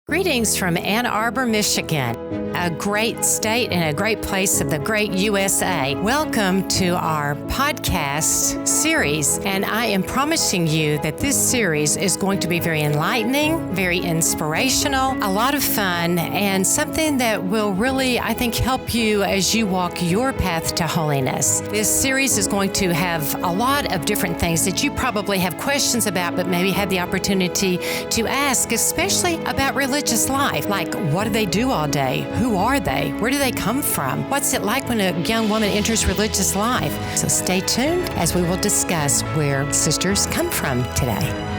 Greetings from Ann Arbor, Michigan, a great state and a great place of the great USA. Welcome to our podcast series, and I am promising you that this series is going to be very enlightening, very inspirational, a lot of fun, and something that will really, I think, help you as you walk your path to holiness. This series is going to have a lot of different things that you probably have questions about, but maybe had the opportunity to ask, especially about religious life. Like, what do they do all day? Who are they? Where do they come from? What's it like when a young woman enters religious life? So stay tuned as we will discuss where sisters come from today.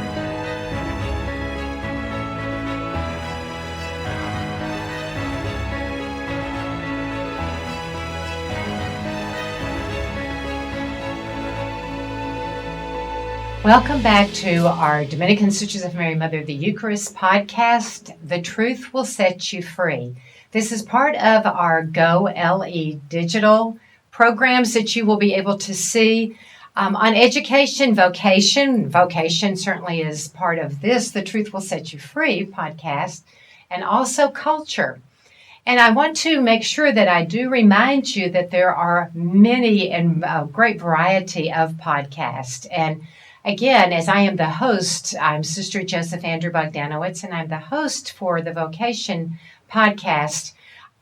Welcome back to our Dominican Sisters of Mary, Mother of the Eucharist podcast, The Truth Will Set You Free. This is part of our Go LE digital programs that you will be able to see on education, vocation. Vocation certainly is part of this, The Truth Will Set You Free podcast, and also culture. And I want to make sure that I do remind you that there are many and a great variety of podcasts. And again, as I am the host, I'm Sister Joseph Andrew Bogdanowitz, and I'm the host for the Vocation podcast.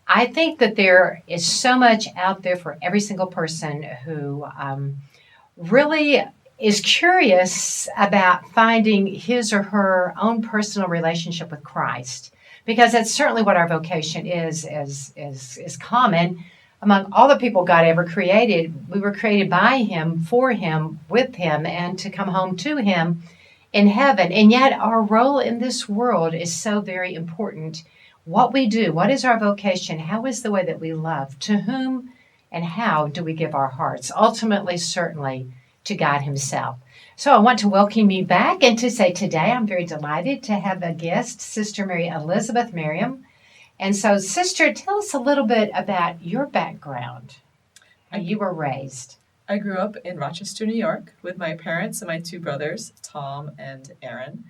I think that there is so much out there for every single person who really is curious about finding his or her own personal relationship with Christ, because that's certainly what our vocation is common. Among all the people God ever created, we were created by Him, for Him, with Him, and to come home to Him in heaven. And yet our role in this world is so very important. What we do, what is our vocation? How is the way that we love? To whom and how do we give our hearts? Ultimately, certainly, to God Himself. So I want to welcome you back and to say today I'm very delighted to have a guest, Sister Mary Elizabeth Merriam. And so, Sister, tell us a little bit about your background, how you were raised. I grew up in Rochester, New York, with my parents and my two brothers, Tom and Aaron.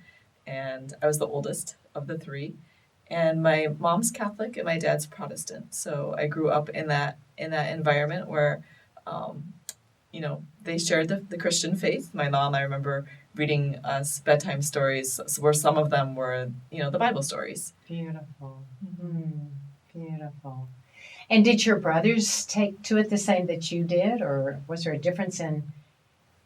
And I was the oldest of the three. And my mom's Catholic and my dad's Protestant. So I grew up in that environment where, they shared the Christian faith. My mom, I remember reading us bedtime stories, where some of them were, the Bible stories. Beautiful. Beautiful. And did your brothers take to it the same that you did, or was there a difference in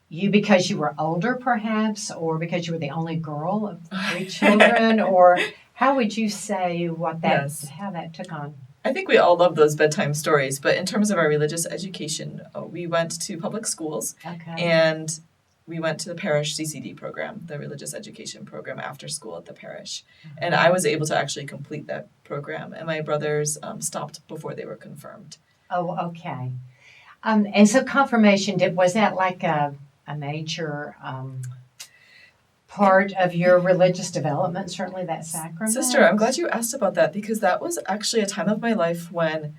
you because you were older, perhaps, or because you were the only girl of three children, or how would you say how that took on? I think we all love those bedtime stories, but in terms of our religious education, we went to public schools, and we went to the parish CCD program, the religious education program after school at the parish. And I was able to actually complete that program, and my brothers stopped before they were confirmed. Oh, okay. And so confirmation, was that like a major part of your religious development, certainly that sacrament? Sister, I'm glad you asked about that, because that was actually a time of my life when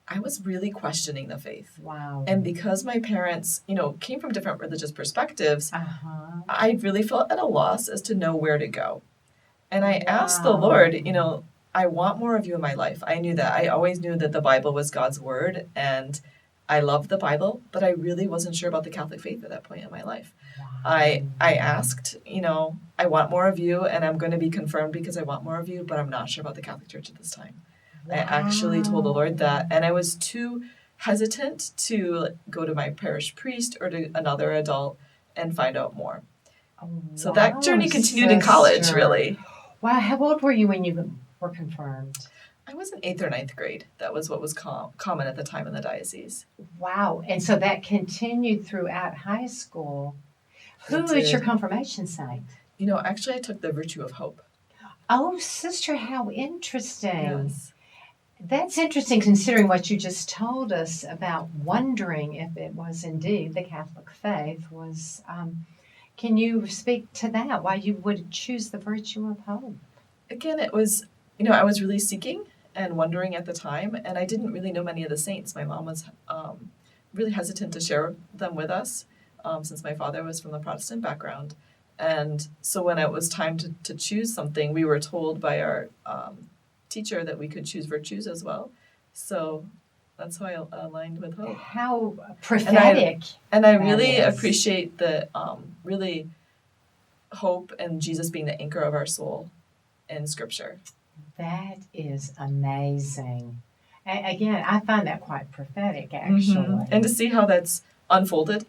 I was really questioning the faith. Wow. And because my parents, came from different religious perspectives, I really felt at a loss as to know where to go. And I asked the Lord, I want more of you in my life. I knew that. I always knew that the Bible was God's word, and I loved the Bible, but I really wasn't sure about the Catholic faith at that point in my life. Wow. I asked, I want more of you, and I'm going to be confirmed because I want more of you, but I'm not sure about the Catholic Church at this time. Wow. I actually told the Lord that, and I was too hesitant to go to my parish priest or to another adult and find out more. Oh, so that journey continued in college, really. Wow, how old were you when you were confirmed? I was in 8th or 9th grade. That was what was common at the time in the diocese. Wow, and so that continued throughout high school. Who is your confirmation saint? Actually I took the Virtue of Hope. Oh, sister, how interesting. Yes. That's interesting, considering what you just told us about wondering if it was indeed the Catholic faith. Can you speak to that, why you would choose the Virtue of Hope? Again, it was, I was really seeking and wondering at the time, and I didn't really know many of the saints. My mom was really hesitant to share them with us, since my father was from the Protestant background. And so when it was time to choose something, we were told by our teacher that we could choose virtues as well. So that's how I aligned with hope. How prophetic. And I really is. appreciate the really hope and Jesus being the anchor of our soul in Scripture. That is amazing. Again, I find that quite prophetic, actually. And to see how that's unfolded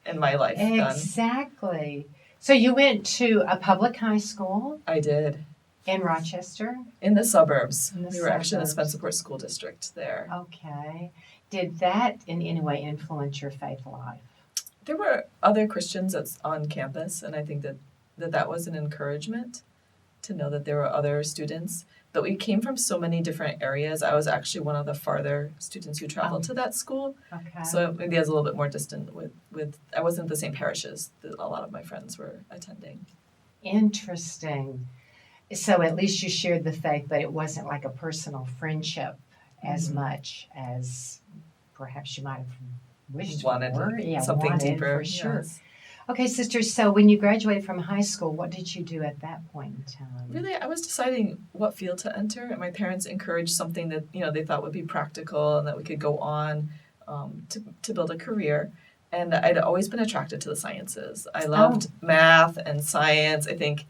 in my life. Exactly. So you went to a public high school? I did. In Rochester? In the suburbs. We were actually in the Spencerport School District there. Okay. Did that in any way influence your faith life? There were other Christians that's on campus, and I think that was an encouragement to know that there were other students. But we came from so many different areas. I was actually one of the farther students who traveled to that school. Okay. So maybe I was a little bit more distant with I wasn't the same parishes that a lot of my friends were attending. Interesting. So at least you shared the faith, but it wasn't like a personal friendship as much as perhaps you might have wished wanted for. Something wanted, deeper. For sure. Yes. Okay, sister, so when you graduated from high school, what did you do at that point in time? Really, I was deciding what field to enter, and my parents encouraged something that they thought would be practical and that we could go on to build a career. And I'd always been attracted to the sciences. I loved math and science. I think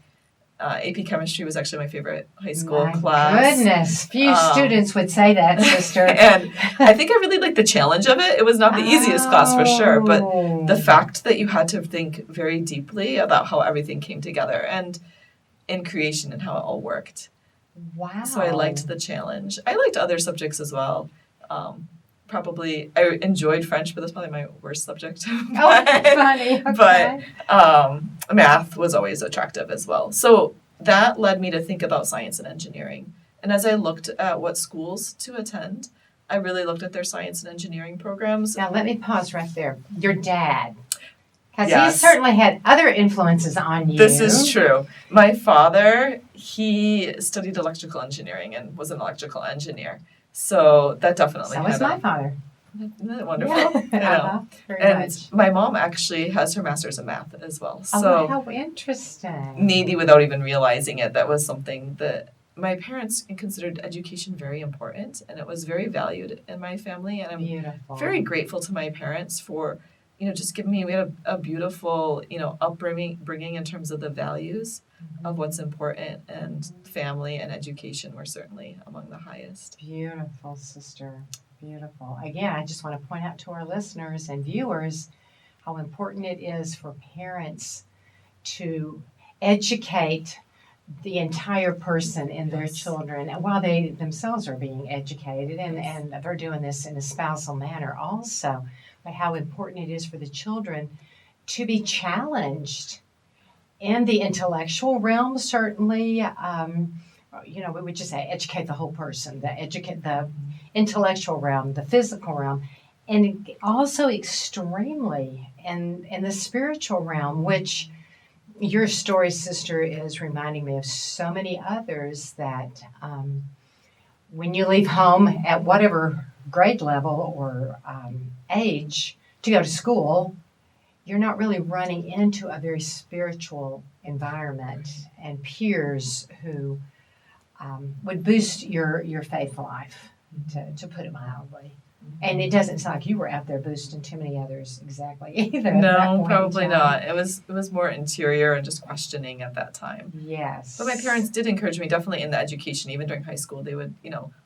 AP Chemistry was actually my favorite high school class. Goodness, few students would say that, sister. And I think I really liked the challenge of it. It was not the easiest class for sure, but the fact that you had to think very deeply about how everything came together and in creation and how it all worked. Wow. So I liked the challenge. I liked other subjects as well. Probably, I enjoyed French, but that's probably my worst subject. Funny. Okay. But math was always attractive as well. So that led me to think about science and engineering. And as I looked at what schools to attend, I really looked at their science and engineering programs. Now let me pause right there. Your dad. Because Yes. he certainly had other influences on you. This is true. My father, he studied electrical engineering and was an electrical engineer. So that definitely So was my father. Isn't that wonderful? Yeah. Very And much. my mom actually has her master's in math as well. Oh, So how interesting. maybe without even realizing it, that was something that my parents considered education very important, and it was very valued in my family. And I'm Beautiful. very grateful to my parents for, just giving me, we had a beautiful, upbringing in terms of the values of what's important, and family and education were certainly among the highest. Beautiful, sister. Beautiful. Again, I just want to point out to our listeners and viewers how important it is for parents to educate the entire person in their children, and while they themselves are being educated, and they're doing this in a spousal manner also, but how important it is for the children to be challenged in the intellectual realm, certainly. We would just say educate the whole person, the intellectual realm, the physical realm, and also extremely in the spiritual realm, which your story, sister, is reminding me of so many others that when you leave home at whatever grade level or age to go to school, you're not really running into a very spiritual environment and peers who would boost your faith life, to put it mildly. And it doesn't sound like you were out there boosting too many others exactly either. No, probably not. It was more interior and just questioning at that time. Yes. But my parents did encourage me definitely in the education. Even during high school, they would,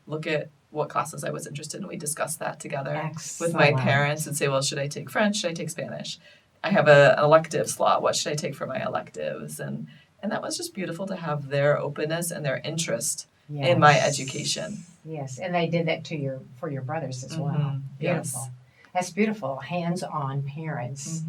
look at what classes I was interested in. We discussed that together with my parents and say, well, should I take French? Should I take Spanish? I have an elective slot. What should I take for my electives? And that was just beautiful to have their openness and their interest in my education. Yes, and they did that for your brothers as well. Beautiful. Yes. That's beautiful. Hands-on parents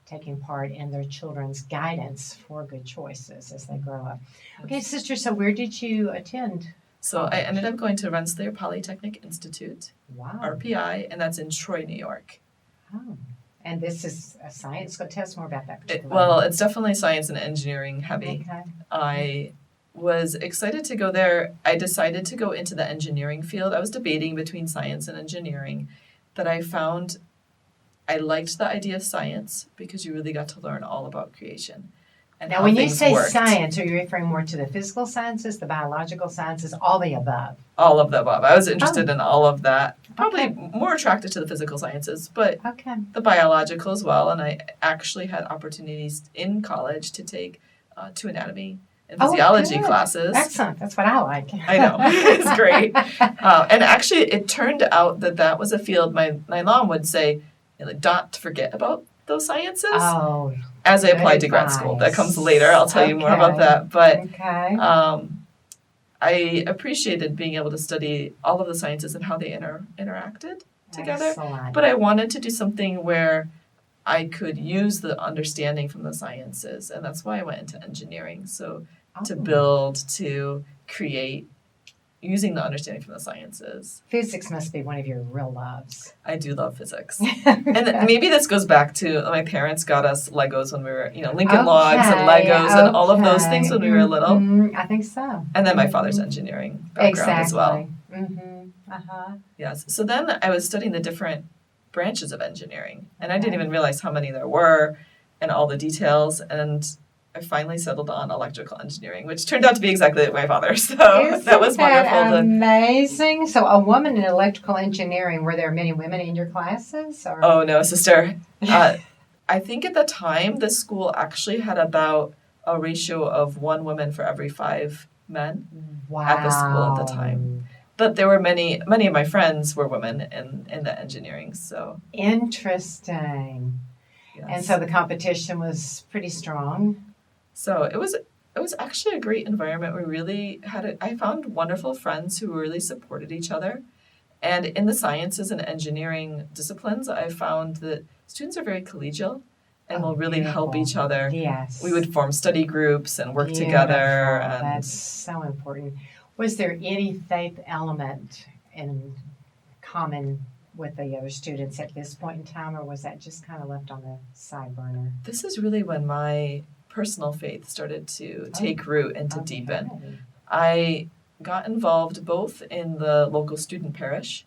taking part in their children's guidance for good choices as they grow up. Okay, sister, so where did you attend? So I ended up going to Rensselaer Polytechnic Institute, Wow. RPI, and that's in Troy, New York. Oh. And this is a science. Go tell us more about that particular. It's definitely science and engineering heavy. Okay. I was excited to go there. I decided to go into the engineering field. I was debating between science and engineering, but I found I liked the idea of science because you really got to learn all about creation. and Now, how when you things say worked. science, are you referring more to the physical sciences, the biological sciences, all the above? All of the above. I was interested in all of that. Probably Okay. more attracted to the physical sciences, but Okay. the biological as well. And I actually had opportunities in college to take two anatomy and physiology good. classes. Excellent. That's what I like. I know. It's great. And actually, it turned out that was a field my mom would say, not to forget about those sciences Oh, as I good applied to grad school. That advice. comes later. I'll tell you more about that. But okay. I appreciated being able to study all of the sciences and how they interacted together. Excellent. But I wanted to do something where I could use the understanding from the sciences, and that's why I went into engineering. So to build, to create, using the understanding from the sciences. Physics must be one of your real loves. I do love physics. And maybe this goes back to my parents got us Legos when we were, Lincoln Logs and Legos and all of those things when we were little. I think so. And then my father's engineering background as well. Yes. So then I was studying the different branches of engineering, and I didn't even realize how many there were and all the details. And I finally settled on electrical engineering, which turned out to be exactly like my father. So that was wonderful. Amazing. So a woman in electrical engineering, were there many women in your classes? Or? Oh, no, sister. I think at the time, the school actually had about a ratio of 1 woman for every 5 men at the school at the time. But there were many of my friends were women in the engineering. So interesting. Yes. And so the competition was pretty strong. So it was actually a great environment. We really I found wonderful friends who really supported each other. And in the sciences and engineering disciplines, I found that students are very collegial and will really help each other. Yes. We would form study groups and work together. And that's so important. Was there any faith element in common with the other students at this point in time, or was that just kind of left on the side burner? This is really when my personal faith started to take root and to deepen. I got involved both in the local student parish,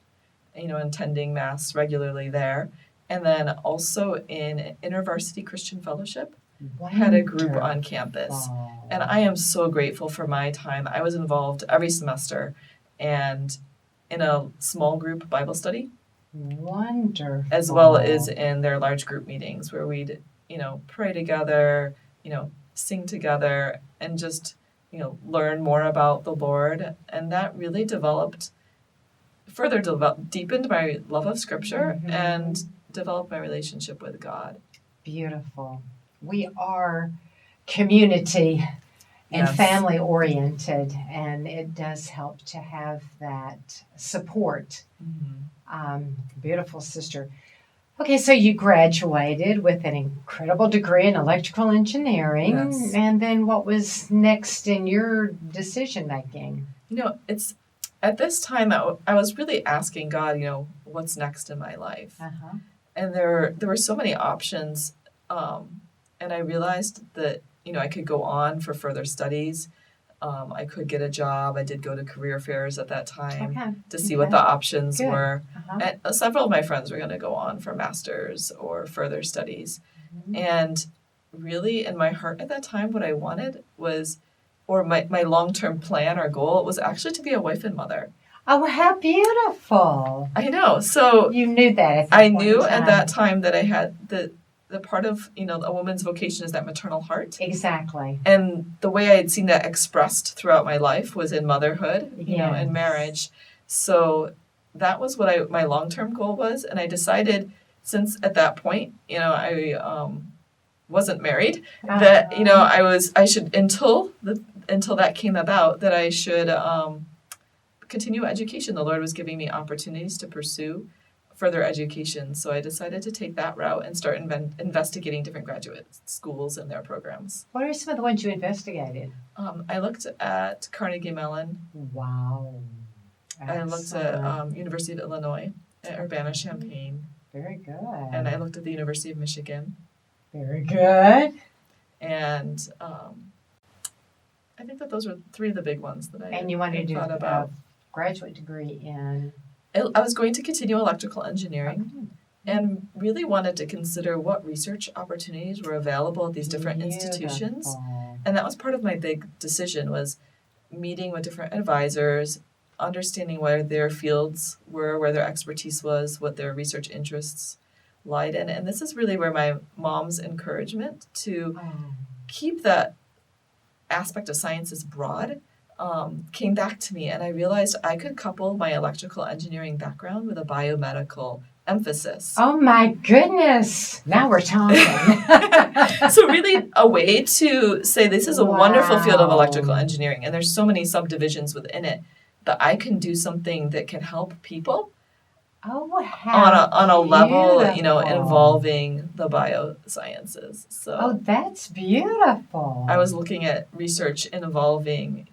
attending Mass regularly there, and then also in InterVarsity Christian Fellowship. Had a group on campus. And I am so grateful for my time. I was involved every semester and in a small group Bible study. Wonderful. As well as in their large group meetings where we'd, pray together, sing together, and just, learn more about the Lord. And that really deepened my love of Scripture and developed my relationship with God. Beautiful. We are community and family oriented, and it does help to have that support. Beautiful, sister. Okay, so you graduated with an incredible degree in electrical engineering, and then what was next in your decision making? It's at this time I was really asking God, what's next in my life, and there were so many options, and I realized that I could go on for further studies. I could get a job. I did go to career fairs at that time to see what the options were. And several of my friends were going to go on for masters or further studies. And really, in my heart at that time, what I wanted was, or my long-term plan or goal was actually to be a wife and mother. Oh, how beautiful. I know. So you knew that at that I knew at that time that I had the part of, a woman's vocation is that maternal heart. Exactly. And the way I had seen that expressed throughout my life was in motherhood, and marriage. So that was what my long-term goal was. And I decided, since at that point, I wasn't married, that, I should, until that came about, that I should continue education. The Lord was giving me opportunities to pursue further education. So I decided to take that route and start investigating different graduate schools and their programs. What are some of the ones you investigated? I looked at Carnegie Mellon. Wow. I looked at University of Illinois at Urbana-Champaign. Very good. And I looked at the University of Michigan. Very good. And I think that those were 3 of the big ones that I And you wanted to do about. A graduate degree in? I was going to continue electrical engineering, and really wanted to consider what research opportunities were available at these different institutions. Beautiful. And that was part of my big decision, was meeting with different advisors, understanding where their fields were, where their expertise was, what their research interests lied in. And this is really where my mom's encouragement to Oh. keep that aspect of science as broad came back to me. And I realized I could couple my electrical engineering background with a biomedical emphasis. Oh my goodness. Now we're talking. So really a way to say this is a wonderful field of Wow. electrical engineering, and there's so many subdivisions within it, but I can do something that can help people Oh, how on a level, beautiful. involving the biosciences. So Oh, that's beautiful. I was looking at research involving,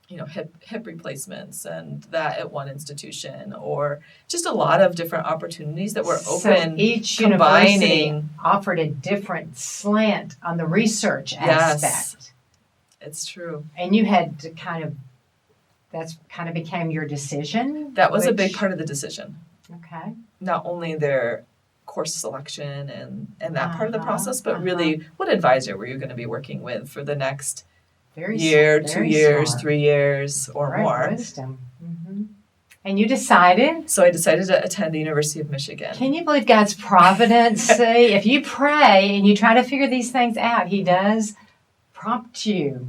hip replacements and that at one institution, or just a lot of different opportunities that were So open. each combining- university offered a different slant on the research Yes. aspect. It's true. And you had to that's kind of became your decision? That was a big part of the decision. Okay. Not only their course selection and that part of the process, but Uh-huh. really what advisor were you going to be working with for the next Very year, smart, 2 very years, smart. 3 years, or Great more. wisdom. Mm-hmm. And you decided? So I decided to attend the University of Michigan. Can you believe God's providence? See, if you pray and you try to figure these things out, He does prompt you.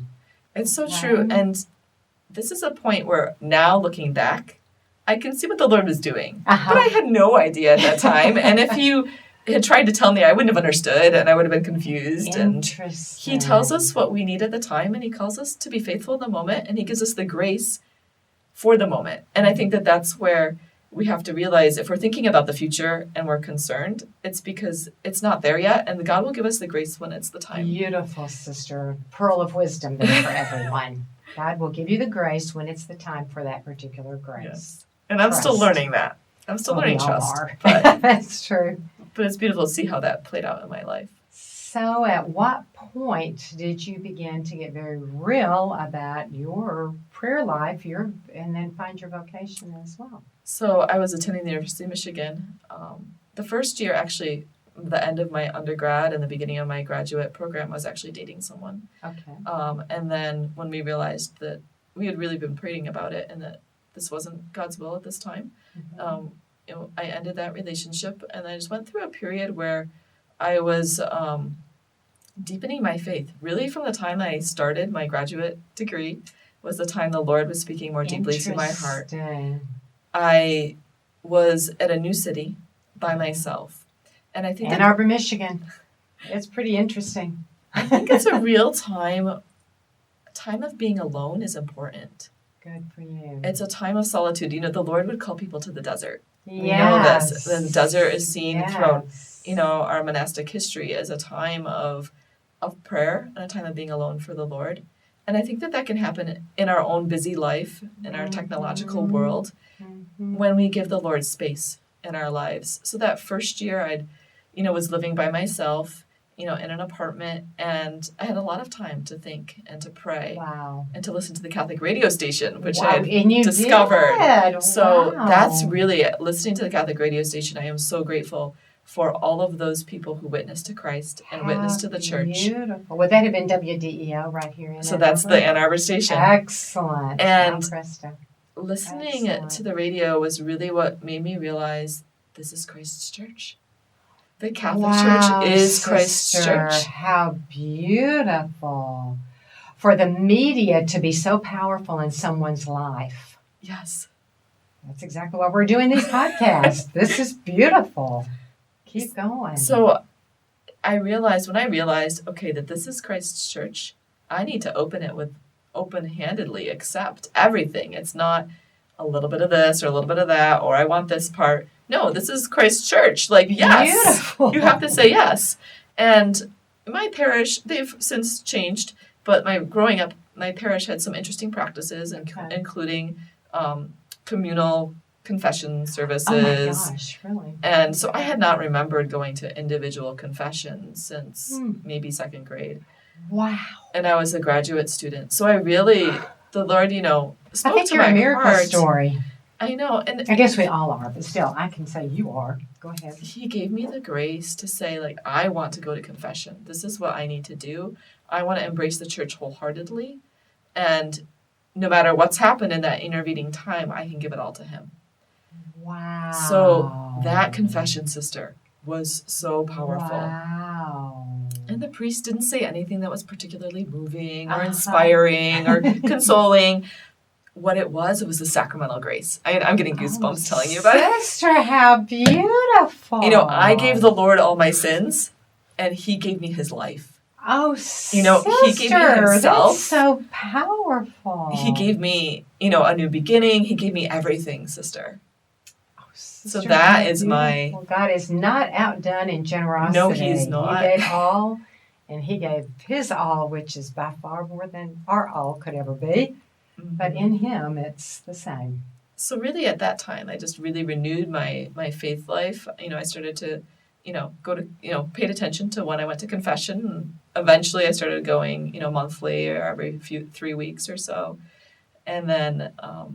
It's so Okay. true. And this is a point where now looking back, I can see what the Lord was doing. Uh-huh. But I had no idea at that time. And if you had tried to tell me, I wouldn't have understood and I would have been confused. And Interesting. He tells us what we need at the time, and He calls us to be faithful in the moment, and He gives us the grace for the moment. And I think that that's where we have to realize, if we're thinking about the future and we're concerned, it's because it's not there yet, and God will give us the grace when it's the time. Beautiful, sister. Pearl of wisdom there for everyone. God will give you the grace when it's the time for that particular grace. Yes. And I'm still Trust. learning that. I'm still Oh, learning we all trust. are. But, That's true. but it's beautiful to see how that played out in my life. So, at what point did you begin to get very real about your prayer life, and then find your vocation as well? So I was attending the University of Michigan. The first year, actually, the end of my undergrad and the beginning of my graduate program, I was actually dating someone. Okay. And then when we realized that we had really been praying about it and that this wasn't God's will at this time, Mhm. I ended that relationship, and I just went through a period where I was deepening my faith. Really, from the time I started my graduate degree was the time the Lord was speaking more deeply to my heart. Interesting. I was at a new city by myself, and I think Ann Arbor, Michigan. It's pretty interesting. I think it's a real time of being alone is important. Good for you. It's a time of solitude. The Lord would call people to the desert. Yes. We know this. The desert is seen throughout, Yes. our monastic history as a time of prayer and a time of being alone for the Lord. And I think that can happen in our own busy life, in our technological Mhm. world, Mhm. when we give the Lord space in our lives. So that first year was living by myself, in an apartment, and I had a lot of time to think and to pray Wow. and to listen to the Catholic radio station, which Wow. I had And you discovered. did. So Wow. that's really listening to the Catholic radio station. I am so grateful for all of those people who witnessed to Christ and witnessed to the church. Beautiful. Would that have been WDEO right here in So Ann that's Arbor? the Ann Arbor station. Excellent. And Wow, Krista. Listening Excellent. to the radio was really what made me realize this is Christ's church. The Catholic Wow, Church is Christ's sister, church. How beautiful. For the media to be so powerful in someone's life. Yes. That's exactly why we're doing these podcasts. This is beautiful. Keep going. So when I realized, okay, that this is Christ's church, I need to open it with open-handedly accept everything. It's not a little bit of this or a little bit of that, or I want this part. No, this is Christ's church. Like, yes, Beautiful. you have to say yes. And my parish, they've since changed, but growing up, my parish had some interesting practices, Okay. including communal confession services. Oh my gosh, really? And so I had not remembered going to individual confessions since Hmm. maybe second grade. Wow. And I was a graduate student. So I really, the Lord, I spoke think to you're my a miracle heart. story. I know. And I guess we all are, but still, I can say you are. Go ahead. he gave me the grace to say, like, I want to go to confession. This is what I need to do. I want to embrace the church wholeheartedly. And no matter what's happened in that intervening time, I can give it all to him. Wow. So that confession, sister, was so powerful. Wow. And the priest didn't say anything that was particularly moving or inspiring or consoling. What it was the sacramental grace. I'm getting goosebumps telling you about it. Sister, how beautiful. You know, I gave the Lord all my sins, and he gave me his life. Oh, You know, he gave me himself. That's so powerful. He gave me, a new beginning. He gave me everything, sister. Sister, so that is my... God is not outdone in generosity. No, he's not. He gave all, and he gave his all, which is by far more than our all could ever be. Mm-hmm. But in him, it's the same. So really at that time, I just really renewed my faith life. I started to, go to, paid attention to when I went to confession. And eventually I started going, monthly or every 3 weeks or so. And then I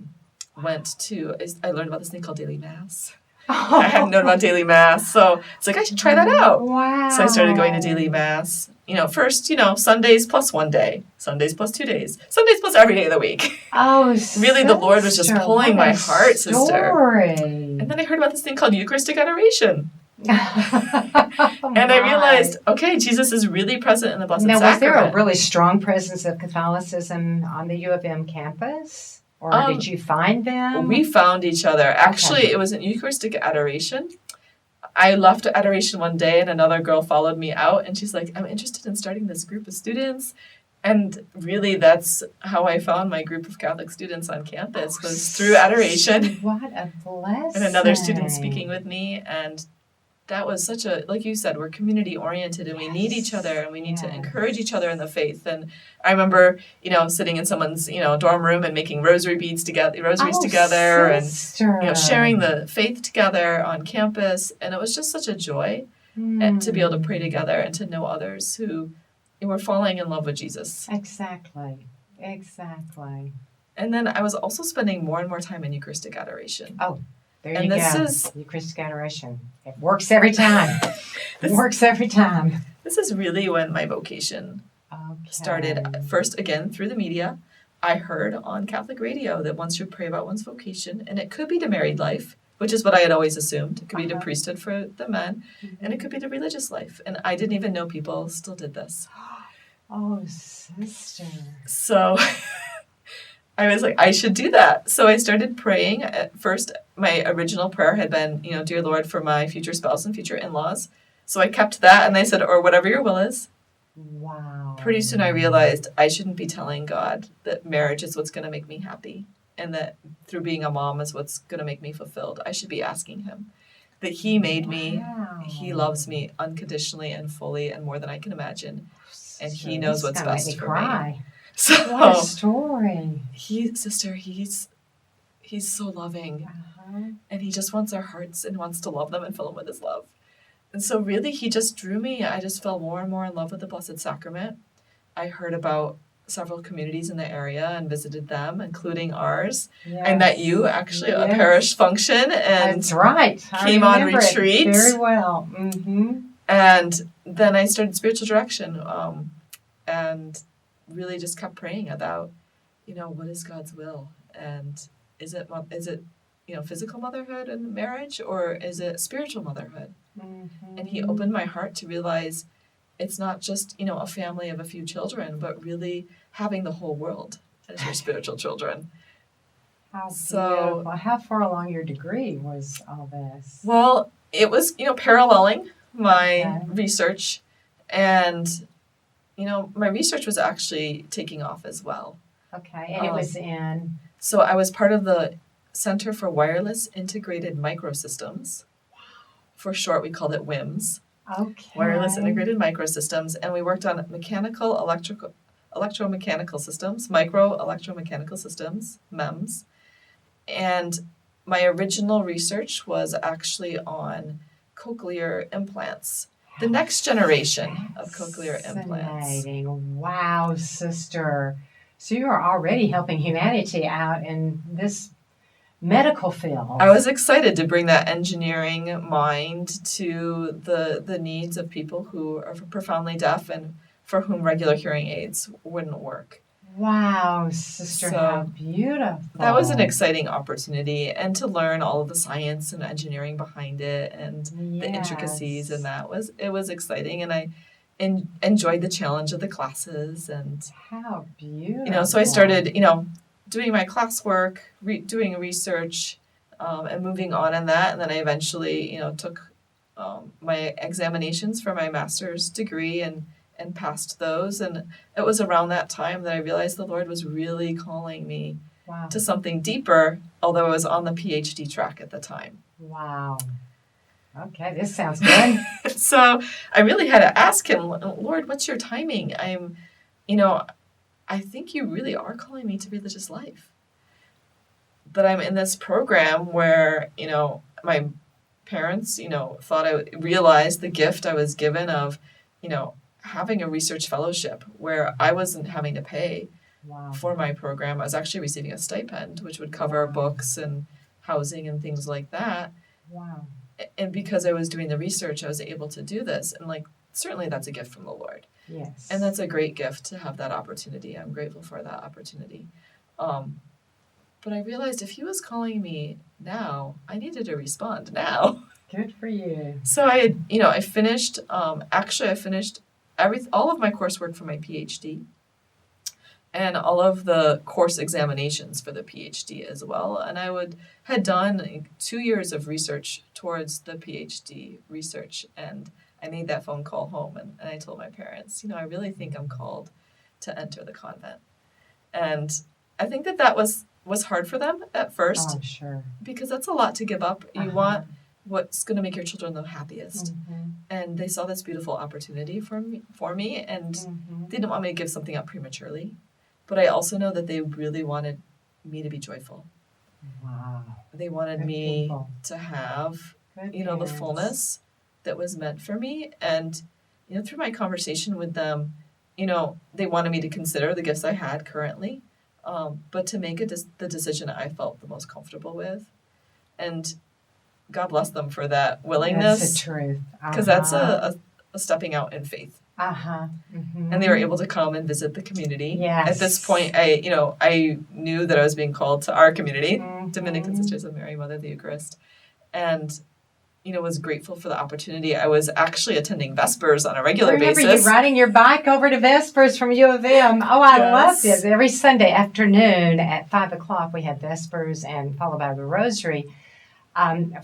learned about this thing called daily mass. Oh. I hadn't known about daily mass. So it's like, I should try that out. Wow. So I started going to daily mass. First, Sundays plus 1 day, Sundays plus 2 days, Sundays plus every day of the week. Oh, really, sister, the Lord was just pulling my heart, sister. And then I heard about this thing called Eucharistic adoration. Oh, and I realized, okay, Jesus is really present in the Blessed Sacrament. Now, was there a really strong presence of Catholicism on the U of M campus? Or did you find them? We found each other. Actually, It was an Eucharistic adoration. I left adoration one day and another girl followed me out and she's like, I'm interested in starting this group of students. And really that's how I found my group of Catholic students on campus was through adoration. What a blessing. And another student speaking with me. And that was such like you said, we're community oriented and we need each other and we need to encourage each other in the faith. And I remember, sitting in someone's, dorm room and making rosaries together sister. and, sharing the faith together on campus. And it was just such a joy to be able to pray together and to know others who were falling in love with Jesus. Exactly. And then I was also spending more and more time in Eucharistic adoration. Oh. There you go. Eucharistic adoration. It works every time. Works every time. This is really when my vocation started. First, again, through the media. I heard on Catholic radio that one should pray about one's vocation, and it could be to married life, which is what I had always assumed. It could be to priesthood for the men, and it could be to religious life. And I didn't even know people still did this. Oh, sister. So... I was like, I should do that. So I started praying. At first, my original prayer had been, Dear Lord, for my future spouse and future in-laws. So I kept that and I said, or whatever your will is. Wow. Pretty soon I realized I shouldn't be telling God that marriage is what's going to make me happy and that through being a mom is what's going to make me fulfilled. I should be asking him that he made me. He loves me unconditionally and fully and more than I can imagine. And he knows what's best for me. So, what a story. He's so loving. And he just wants our hearts and wants to love them and fill them with his love. And so really he just drew me. I just fell more and more in love with the Blessed Sacrament. I heard about several communities in the area and visited them, including ours. Yes. I met you actually at a parish function and that's right. Came on retreat. Very well. Mm-hmm. And then I started spiritual direction and really just kept praying about, what is God's will? And is it physical motherhood and marriage, or is it spiritual motherhood? Mm-hmm. And he opened my heart to realize it's not just, a family of a few children, but really having the whole world as your spiritual children. How beautiful. How far along your degree was all this? Well, it was, paralleling my research and my research was actually taking off as well. Okay, and it was in? So I was part of the Center for Wireless Integrated Microsystems. For short, we called it WIMS. Okay. Wireless Integrated Microsystems. And we worked on electromechanical systems, micro electromechanical systems, MEMS. And my original research was actually on cochlear implants. The next generation of cochlear implants. Wow, sister. So you are already helping humanity out in this medical field. I was excited to bring that engineering mind to the needs of people who are profoundly deaf and for whom regular hearing aids wouldn't work. Wow, sister, So, how beautiful. That was an exciting opportunity, and to learn all of the science and engineering behind it and the intricacies, and it was exciting, and I enjoyed the challenge of the classes. And how beautiful. So I started doing my classwork, doing research, and moving on in that, and then I eventually took my examinations for my master's degree and passed those. And it was around that time that I realized the Lord was really calling me to something deeper, although I was on the ph.d. track at the time. Wow. Okay, this sounds good. So I really had to ask him, Lord, what's your timing? I think you really are calling me to religious life. That I'm in this program where, my parents, thought I realized the gift I was given of, having a research fellowship where I wasn't having to pay for my program. I was actually receiving a stipend, which would cover books and housing and things like that. Wow. And because I was doing the research, I was able to do this. And certainly that's a gift from the Lord. Yes. And that's a great gift to have that opportunity. I'm grateful for that opportunity. But I realized if he was calling me now, I needed to respond now. Good for you. So I finished, I finished all of my coursework for my PhD and all of the course examinations for the PhD as well. And I had done 2 years of research towards the PhD research, and I made that phone call home and I told my parents, I really think I'm called to enter the convent. And I think that was hard for them at first. Oh, I'm sure. Because that's a lot to give up. You want what's going to make your children the happiest. Mm-hmm. And they saw this beautiful opportunity for me, and they didn't want me to give something up prematurely. But I also know that they really wanted me to be joyful. Wow. They wanted Good me people. to have, Good the parents. fullness that was meant for me. And, through my conversation with them, they wanted me to consider the gifts I had currently, but to make the decision I felt the most comfortable with. And God bless them for that willingness. That's the truth. Because that's a stepping out in faith. Mm-hmm. And they were able to come and visit the community. Yes. At this point, I knew that I was being called to our community, Dominican Sisters of Mary, Mother of the Eucharist, and was grateful for the opportunity. I was actually attending Vespers on a regular basis. I remember you riding your bike over to Vespers from U of M. Oh, I loved it. Every Sunday afternoon at 5:00, we had Vespers and followed by the Rosary.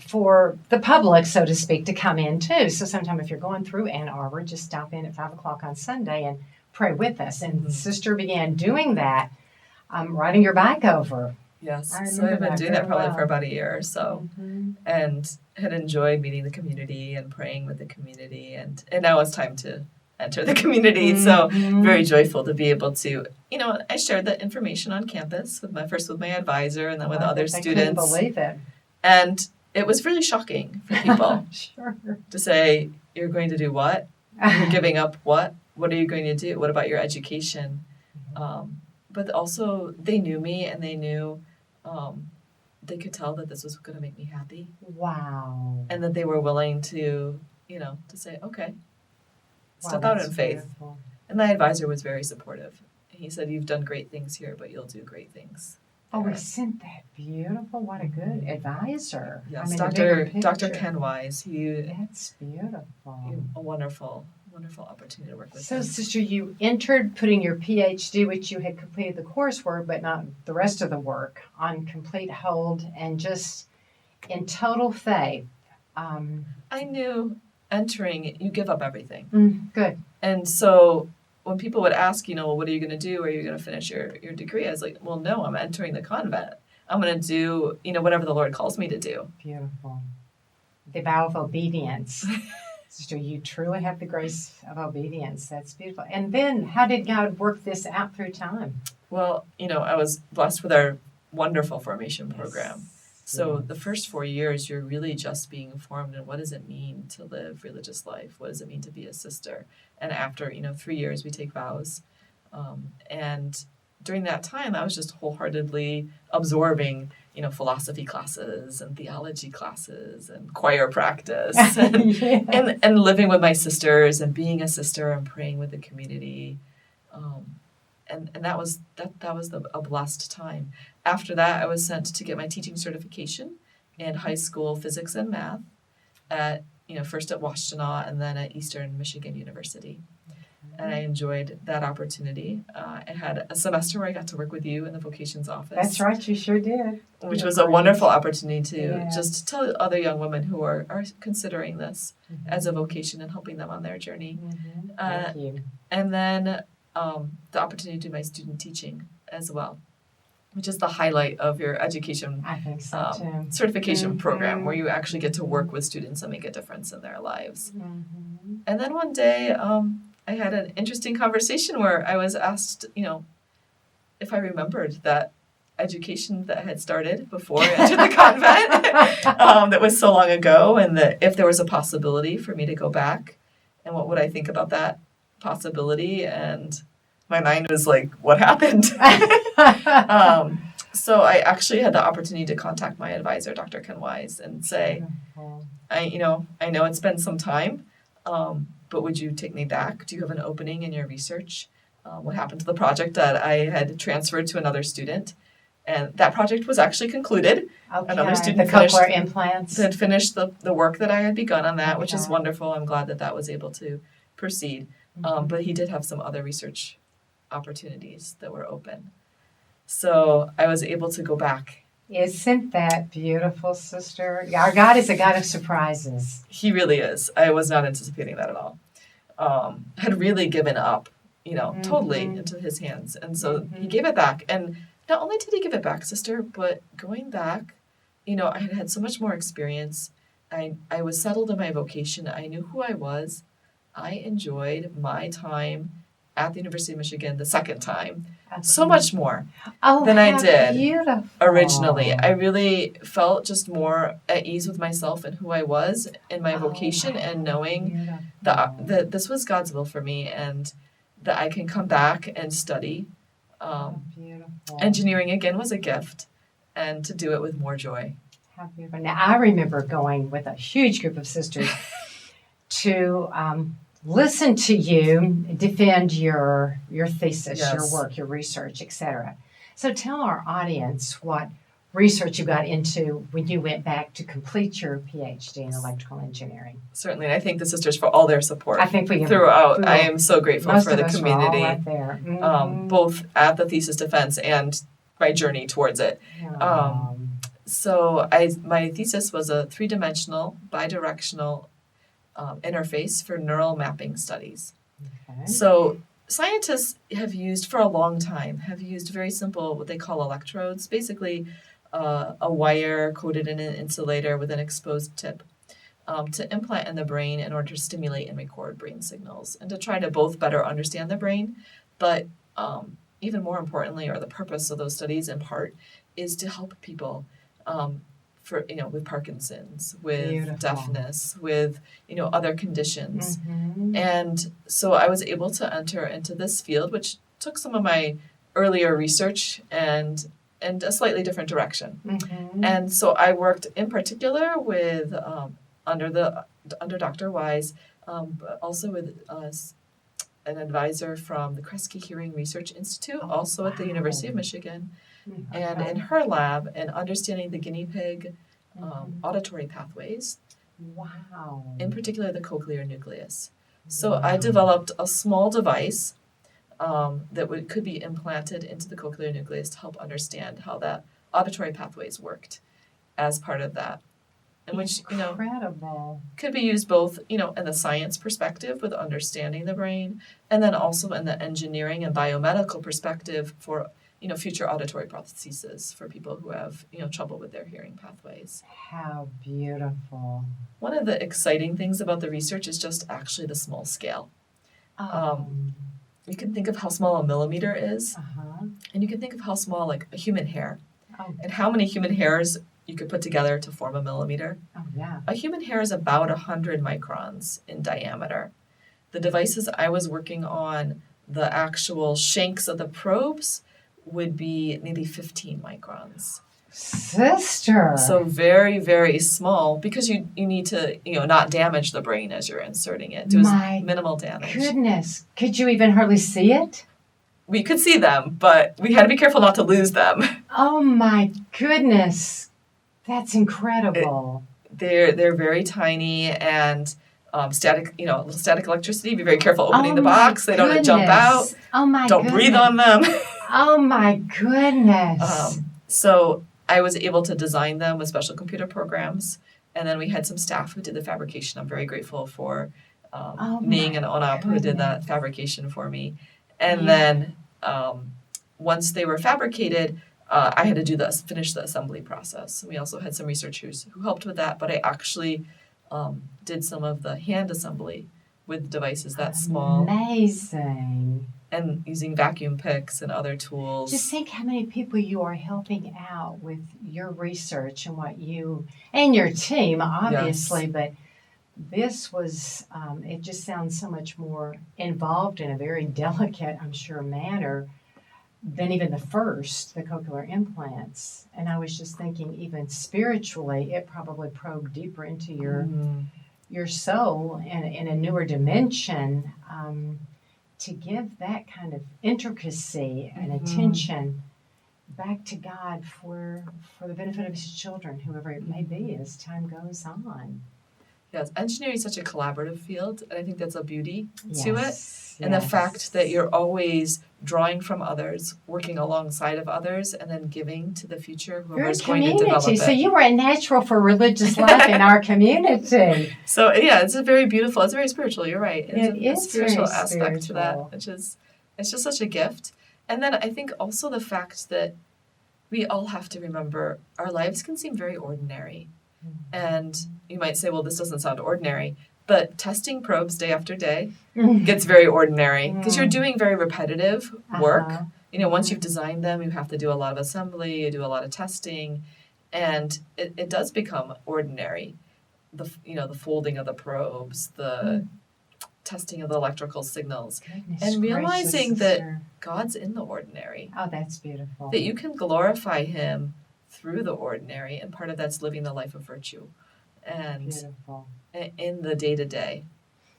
For the public, so to speak, to come in too. So sometime if you're going through Ann Arbor, just stop in at 5:00 on Sunday and pray with us. And Sister began doing that, riding your bike over. Yes, so I've been doing that probably for about a year or so, and had enjoyed meeting the community and praying with the community, and now it's time to enter the community. So very joyful to be able to, I shared that information on campus with my advisor and then with other students. I couldn't believe it. And it was really shocking for people Sure. to say, you're going to do what? You're giving up what? What are you going to do? What about your education? But also they knew me, and they knew they could tell that this was going to make me happy. Wow. And that they were willing to, to say, okay, step out in faith. Beautiful. And my advisor was very supportive. He said, you've done great things here, but you'll do great things. Oh, isn't that beautiful? What a good advisor. Yes, the bigger Dr. picture. Ken Wise. That's beautiful. A wonderful opportunity to work with So, him. Sister, you entered putting your PhD, which you had completed the coursework, but not the rest of the work, on complete hold and just in total faith. I knew entering, you give up everything. Good. And so when people would ask, what are you going to do? Are you going to finish your degree? I was like, well, no, I'm entering the convent. I'm going to do, whatever the Lord calls me to do. Beautiful. The vow of obedience. Sister, you truly have the grace of obedience. That's beautiful. And then how did God work this out through time? Well, I was blessed with our wonderful formation program. So the first 4 years, you're really just being formed in what does it mean to live religious life? What does it mean to be a sister? And after, 3 years, we take vows. And during that time, I was just wholeheartedly absorbing, philosophy classes and theology classes and choir practice and, Yes. and living with my sisters and being a sister and praying with the community. And that was a blessed time. After that, I was sent to get my teaching certification in high school physics and math at, first at Washtenaw and then at Eastern Michigan University. And I enjoyed that opportunity. I had a semester where I got to work with you in the vocations office. That's right, you sure did. Which was a wonderful opportunity to Yeah. just tell other young women who are considering this as a vocation and helping them on their journey. Thank you. And then the opportunity to do my student teaching as well, which is the highlight of your education I think so too. certification program, where you actually get to work with students and make a difference in their lives. And then one day, I had an interesting conversation where I was asked, if I remembered that education that I had started before I entered the convent, that was so long ago, and that if there was a possibility for me to go back, and what would I think about that possibility? And my mind was like, what happened? So I actually had the opportunity to contact my advisor, Dr. Ken Wise, and say, I know it's been some time, but would you take me back? Do you have an opening in your research? What happened to the project that I had transferred to another student? And that project was actually concluded. Okay. Another student the cochlear implants. had finished the work that I had begun on that, which is Okay. wonderful. I'm glad that was able to proceed. But he did have some other research opportunities that were open. So I was able to go back. Isn't that beautiful, sister? Our God is a God of surprises. He really is. I was not anticipating that at all. Had really given up, totally into his hands. And so he gave it back. And not only did he give it back, sister, but going back, I had had so much more experience. I was settled in my vocation. I knew who I was. I enjoyed my time at the University of Michigan the second time so much more than I did beautiful. originally. I really felt just more at ease with myself and who I was in my vocation, and knowing that this was God's will for me, and that I can come back and study. Engineering again was a gift, and to do it with more joy. How beautiful. Now, I remember going with a huge group of sisters to listen to you defend your thesis, Yes. your work, your research, etc. So tell our audience what research you got into when you went back to complete your ph.d. in electrical engineering. Certainly, and I thank the sisters for all their support I think we throughout. I am so grateful most for of the us community, were all right there. both at the thesis defense and my journey towards it. So my thesis was a 3-dimensional, bidirectional interface for neural mapping studies. Okay. So scientists have used for a long time, very simple, what they call electrodes, basically a wire coated in an insulator with an exposed tip, to implant in the brain in order to stimulate and record brain signals, and to try to both better understand the brain, but even more importantly, or the purpose of those studies in part, is to help people with Parkinson's, with Beautiful. deafness, with other conditions. And so I was able to enter into this field, which took some of my earlier research and a slightly different direction. And so I worked in particular with under Dr. Wise, but also with an advisor from the Kresge Hearing Research Institute, also at the University of Michigan. And in her lab, and understanding the guinea pig auditory pathways, in particular the cochlear nucleus. So I developed a small device that could be implanted into the cochlear nucleus to help understand how that auditory pathways worked as part of that. And which, Incredible. could be used both, in the science perspective with understanding the brain, and then also in the engineering and biomedical perspective for future auditory prostheses for people who have, trouble with their hearing pathways. How beautiful. One of the exciting things about the research is just actually the small scale. You can think of how small a millimeter is, and you can think of how small, like, a human hair, and how many human hairs you could put together to form a millimeter. A human hair is about 100 microns in diameter. The devices I was working on, the actual shanks of the probes, would be maybe 15 microns. Sister. So very, very small, because you need to, not damage the brain as you're inserting it. Do My minimal damage. Goodness. Could you even hardly see it? We could see them, but we had to be careful not to lose them. Oh my goodness. That's incredible. They're very tiny, and static electricity. Be very careful opening the box. They don't jump out. Oh my Don't goodness. breathe on them. Oh my goodness. So I was able to design them with special computer programs, and then we had some staff who did the fabrication. I'm very grateful for Ning and Onap who did that fabrication for me. And then once they were fabricated, I had to finish the assembly process. We also had some researchers who helped with that, but I actually did some of the hand assembly with devices that small. Amazing. And using vacuum picks and other tools. Just think how many people you are helping out with your research and what you and your team, obviously, but this was, it just sounds so much more involved in a very delicate, I'm sure, manner than even the cochlear implants. And I was just thinking, even spiritually, it probably probed deeper into your soul and in a newer dimension. To give that kind of intricacy and attention back to God for the benefit of his children, whoever it may be, as time goes on. Yes, engineering is such a collaborative field, and I think that's a beauty to it. And Yes. the fact that you're always drawing from others, working alongside of others, and then giving to the future whoever's going to develop it. So you were a natural for religious life in our community. So yeah, it's very spiritual, you're right. It's It is a spiritual very aspect to that, spiritual. it's just such a gift. And then I think also the fact that we all have to remember our lives can seem very ordinary. And you might say, well, this doesn't sound ordinary, but testing probes day after day gets very ordinary because you're doing very repetitive work. Once you've designed them, you have to do a lot of assembly, you do a lot of testing, and it does become ordinary. The folding of the probes, the testing of the electrical signals, and realizing that God's in the ordinary. Oh, that's beautiful. That you can glorify him through the ordinary, and part of that's living the life of virtue and Beautiful. In the day-to-day.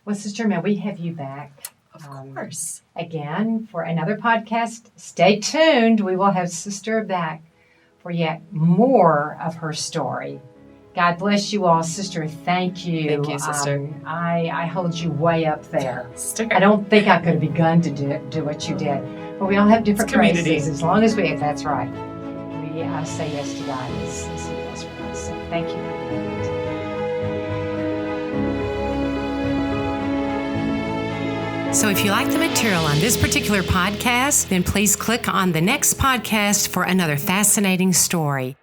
Well, Sister, may we have you back Of course. again for another podcast? Stay tuned. We will have Sister back for yet more of her story. God bless you all, Sister. Thank you. Thank you, Sister. I hold you way up there. Sister. I don't think I could have begun to do what you did. But we all have different community. graces. As long as that's right. We say yes to God as He does for us. So thank you for doing it. So if you like the material on this particular podcast, then please click on the next podcast for another fascinating story.